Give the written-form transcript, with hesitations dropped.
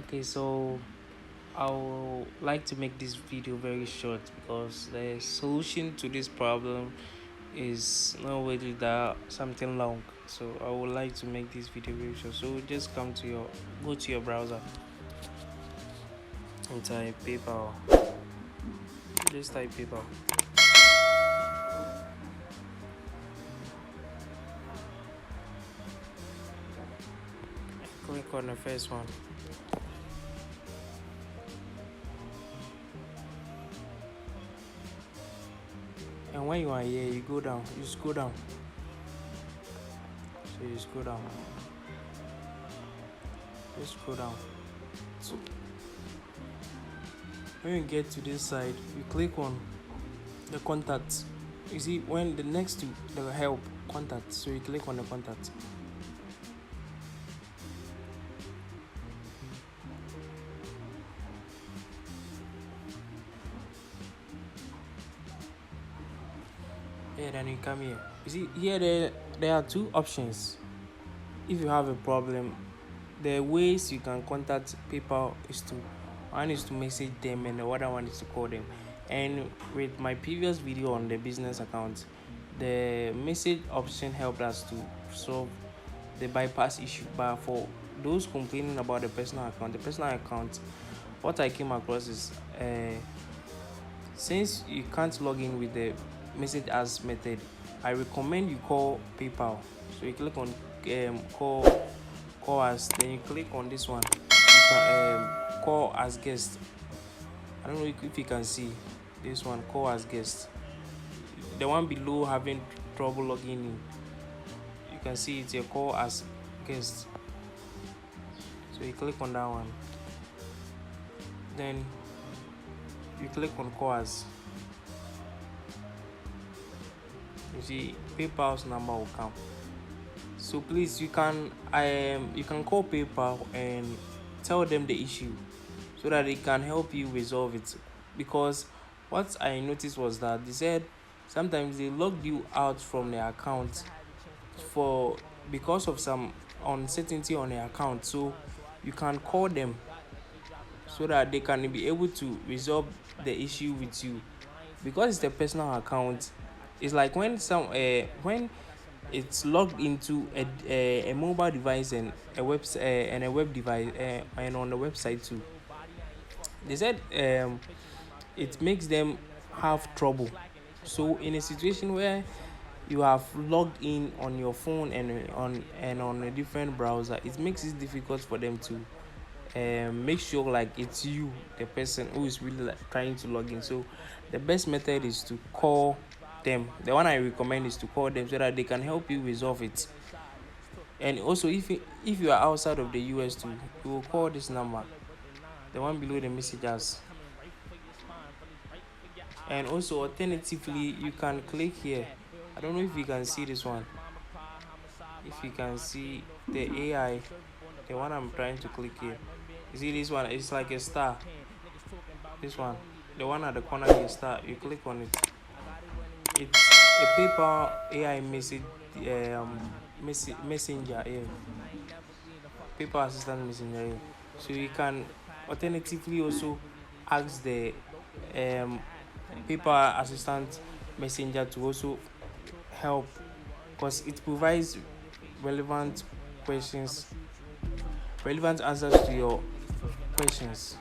Okay, so I would like to make this video very short because the solution to this problem is not really that something long. So I would like to make this video very short. So just go to your browser and type PayPal. Just type PayPal. Click on the first one. And when you are here, you go down. You scroll down. So you scroll down. Just scroll down. So when you get to this side, you click on the contact. You see when the next to the help contact, so you click on the contact. Yeah, then you come here. You see here there are two options. If you have a problem, the ways you can contact PayPal is to one is to message them and the other one is to call them. And with my previous video on the business account, the message option helped us to solve the bypass issue. But for those complaining about the personal account, what I came across is since you can't log in with the message as method, I recommend you call PayPal. So you click on call as, then you click on this one. You can call as guest. I don't know if you can see this one, call as guest. The one below having trouble logging in, you can see it's a call as guest. So you click on that one, then you click on call as. You see PayPal's number will come. So please, you can call PayPal and tell them the issue so that they can help you resolve it. Because what I noticed was that they said sometimes they logged you out from their account for because of some uncertainty on their account. So you can call them so that they can be able to resolve the issue with you. Because it's the personal account, it's like when when it's logged into a mobile device and a web device and on the website too. They said it makes them have trouble. So in a situation where you have logged in on your phone and on a different browser, it makes it difficult for them to make sure like it's you, the person who is really like, trying to log in. So the best method is to call them. The one I recommend is to call them so that they can help you resolve it. And also if you are outside of the US too, you will call this number, the one below the messages. And also alternatively, you can click here. I don't know if you can see this one. If you can see the AI, the one I'm trying to click here, you see this one, it's like a star. This one, the one at the corner here, star, you click on it. It's a PayPal AI messenger here, PayPal assistant messenger here. So you can alternatively also ask the PayPal assistant messenger to also help, because it provides relevant questions, relevant answers to your questions.